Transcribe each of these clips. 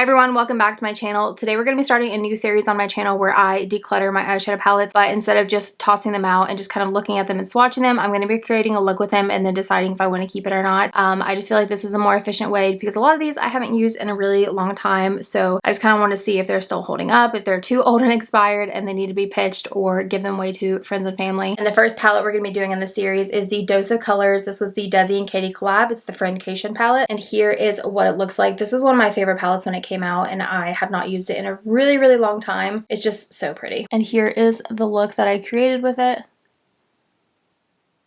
Hi everyone, welcome back to my channel. Today we're going to be starting a new series on my channel where I declutter my eyeshadow palettes, but instead of just tossing them out and just kind of looking at them and swatching them, I'm going to be creating a look with them and then deciding if I want to keep it or not. I just feel like this is a more efficient way because a lot of these I haven't used in a really long time, so I just kind of want to see if they're still holding up, if they're too old and expired and they need to be pitched, or give them away to friends and family. And the first palette we're going to be doing in this series is the Dose of Colors. This was the Desi and Katy collab. It's the Friendcation palette, and here is what it looks like. This is one of my favorite palettes when it came out, and I have not used it in a really long time. It's just so pretty. And here is the look that I created with it.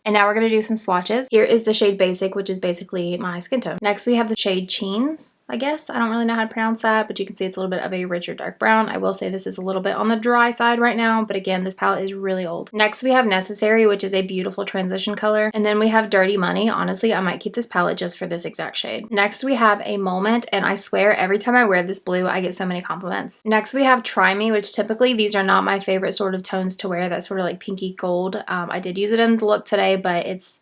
And now we're going to do some swatches. Here is the shade Basic, which is basically my skin tone. Next we have the shade Cheens, I guess. I don't really know how to pronounce that, but you can see it's a little bit of a richer dark brown. I will say this is a little bit on the dry side right now, but again, this palette is really old. Next we have Necessary, which is a beautiful transition color. And then we have Dirty Money. Honestly, I might keep this palette just for this exact shade. Next we have A Moment, and I swear every time I wear this blue, I get so many compliments. Next we have Try Me, which typically these are not my favorite sort of tones to wear. That's sort of like pinky gold. I did use it in the look today, but it's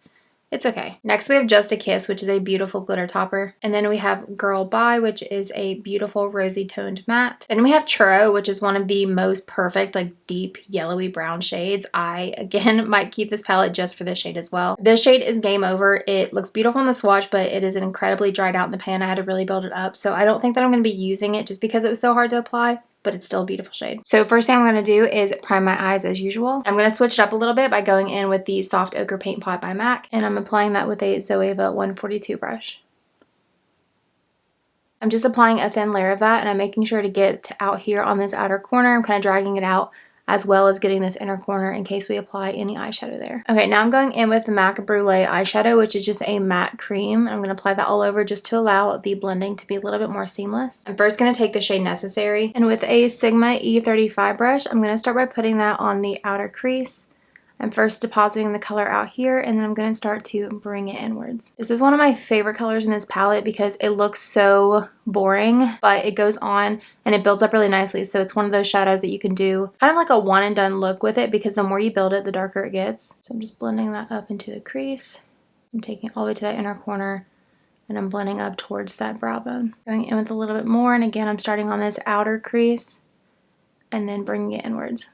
okay. Next we have Just a Kiss, which is a beautiful glitter topper. And then we have Girl Bye, which is a beautiful rosy toned matte. And we have Churro, which is one of the most perfect, like deep yellowy brown shades. I, again, might keep this palette just for this shade as well. This shade is Game Over. It looks beautiful in the swatch, but it is incredibly dried out in the pan. I had to really build it up. So I don't think that I'm going to be using it just because it was so hard to apply, but it's still a beautiful shade. So first thing I'm going to do is prime my eyes as usual. I'm going to switch it up a little bit by going in with the Soft Ochre Paint Pot by MAC, and I'm applying that with a Zoeva 142 brush. I'm just applying a thin layer of that, and I'm making sure to get out here on this outer corner. I'm kind of dragging it out, as well as getting this inner corner in case we apply any eyeshadow there. Okay, now I'm going in with the MAC Brulee eyeshadow, which is just a matte cream. I'm going to apply that all over just to allow the blending to be a little bit more seamless. I'm first going to take the shade Necessary, and with a Sigma E35 brush, I'm going to start by putting that on the outer crease. I'm first depositing the color out here, and then I'm going to start to bring it inwards. This is one of my favorite colors in this palette because it looks so boring, but it goes on and it builds up really nicely. So it's one of those shadows that you can do kind of like a one and done look with it, because the more you build it, the darker it gets. So I'm just blending that up into the crease. I'm taking it all the way to that inner corner, and I'm blending up towards that brow bone. Going in with a little bit more, and again, I'm starting on this outer crease and then bringing it inwards.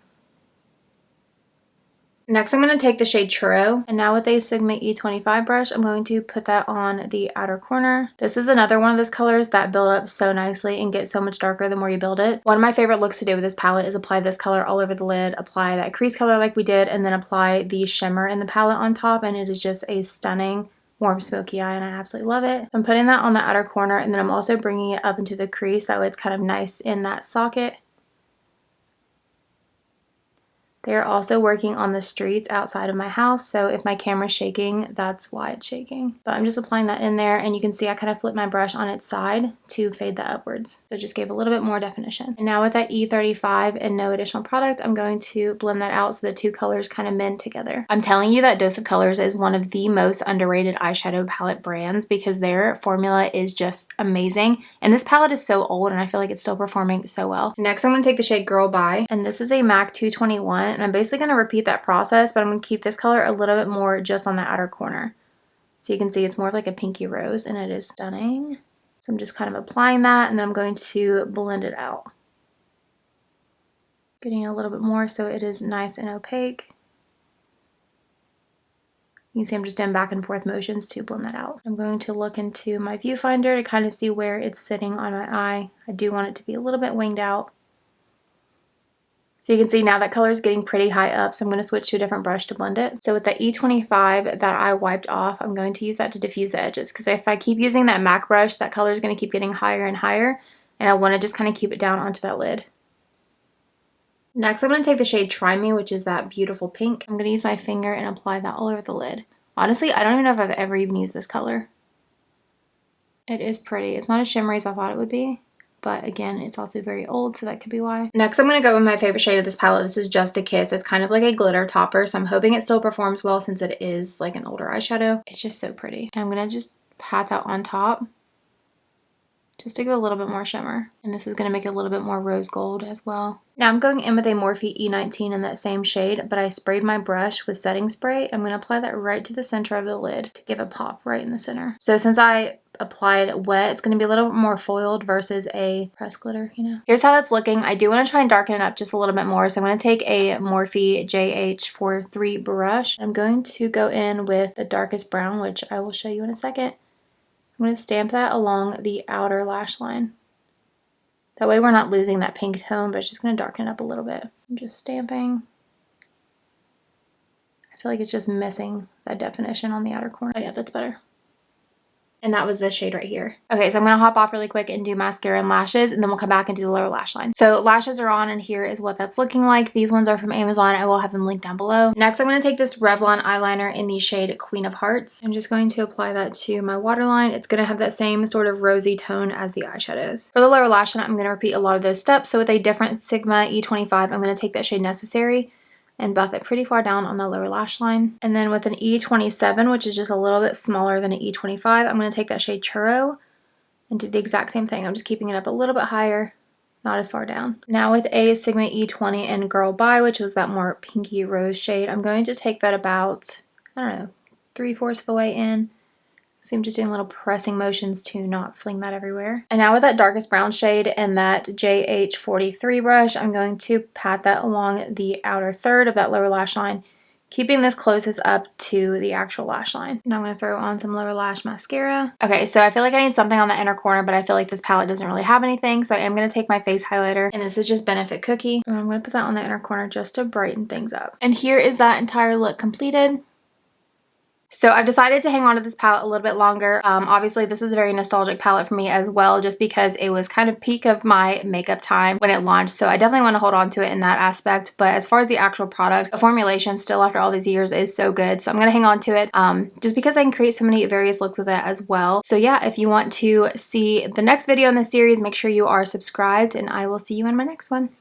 Next, I'm going to take the shade Churro, and now with a Sigma E25 brush, I'm going to put that on the outer corner. This is another one of those colors that build up so nicely and get so much darker the more you build it. One of my favorite looks to do with this palette is apply this color all over the lid, apply that crease color like we did, and then apply the shimmer in the palette on top, and it is just a stunning warm smoky eye, and I absolutely love it. I'm putting that on the outer corner, and then I'm also bringing it up into the crease, that way it's kind of nice in that socket. They're also working on the streets outside of my house, so if my camera's shaking, that's why it's shaking. But I'm just applying that in there, and you can see I kind of flip my brush on its side to fade that upwards. So just gave a little bit more definition. And now with that E35 and no additional product, I'm going to blend that out so the two colors kind of mend together. I'm telling you that Dose of Colors is one of the most underrated eyeshadow palette brands because their formula is just amazing. And this palette is so old, and I feel like it's still performing so well. Next, I'm going to take the shade Girl Bye, and this is a MAC 221. And I'm basically going to repeat that process, but I'm going to keep this color a little bit more just on the outer corner. So you can see it's more of like a pinky rose, and it is stunning. So I'm just kind of applying that, and then I'm going to blend it out. Getting a little bit more so it is nice and opaque. You can see I'm just doing back and forth motions to blend that out. I'm going to look into my viewfinder to kind of see where it's sitting on my eye. I do want it to be a little bit winged out. So you can see now that color is getting pretty high up, so I'm going to switch to a different brush to blend it. So with the E25 that I wiped off, I'm going to use that to diffuse the edges, because if I keep using that MAC brush, that color is going to keep getting higher and higher, and I want to just kind of keep it down onto that lid. Next, I'm going to take the shade Try Me, which is that beautiful pink. I'm going to use my finger and apply that all over the lid. Honestly, I don't even know if I've ever even used this color. It is pretty. It's not as shimmery as I thought it would be. But again, it's also very old, so that could be why. Next, I'm going to go with my favorite shade of this palette. This is Just a Kiss. It's kind of like a glitter topper, so I'm hoping it still performs well since it is like an older eyeshadow. It's just so pretty. And I'm going to just pat that on top. just to give a little bit more shimmer. And this is going to make it a little bit more rose gold as well. Now I'm going in with a Morphe E19 in that same shade, but I sprayed my brush with setting spray. I'm going to apply that right to the center of the lid to give a pop right in the center. So since I applied wet, it's going to be a little more foiled versus a pressed glitter, you know. Here's how that's looking. I do want to try and darken it up just a little bit more. So I'm going to take a Morphe JH43 brush. I'm going to go in with the darkest brown, which I will show you in a second. I'm going to stamp that along the outer lash line. That way we're not losing that pink tone, but it's just going to darken it up a little bit. I'm just stamping. I feel like it's just missing that definition on the outer corner. Oh yeah, that's better. And that was this shade right here. Okay, so I'm going to hop off really quick and do mascara and lashes, and then we'll come back and do the lower lash line. So lashes are on, and here is what that's looking like. These ones are from Amazon. I will have them linked down below. Next, I'm going to take this Revlon eyeliner in the shade Queen of Hearts. I'm just going to apply that to my waterline. It's going to have that same sort of rosy tone as the eyeshadows. For the lower lash line, I'm going to repeat a lot of those steps. So with a different Sigma E25, I'm going to take that shade Necessary and buff it pretty far down on the lower lash line. And then with an E27, which is just a little bit smaller than an E25, I'm going to take that shade Churro and do the exact same thing. I'm just keeping it up a little bit higher, not as far down. Now with a Sigma E20 and Girl Bye, which was that more pinky rose shade, I'm going to take that about, I don't know, 3/4 of the way in. So I'm just doing little pressing motions to not fling that everywhere. And now with that darkest brown shade and that JH43 brush, I'm going to pat that along the outer third of that lower lash line, keeping this closest up to the actual lash line. Now I'm going to throw on some lower lash mascara. Okay, so I feel like I need something on the inner corner, but I feel like this palette doesn't really have anything. So I am going to take my face highlighter, and this is just Benefit Cookie. And I'm going to put that on the inner corner just to brighten things up. And here is that entire look completed. So I've decided to hang on to this palette a little bit longer. Obviously this is a very nostalgic palette for me as well, just because it was kind of peak of my makeup time when it launched. So I definitely want to hold on to it in that aspect. But as far as the actual product, the formulation still after all these years is so good. So I'm going to hang on to it just because I can create so many various looks with it as well. So yeah, if you want to see the next video in this series, make sure you are subscribed, and I will see you in my next one.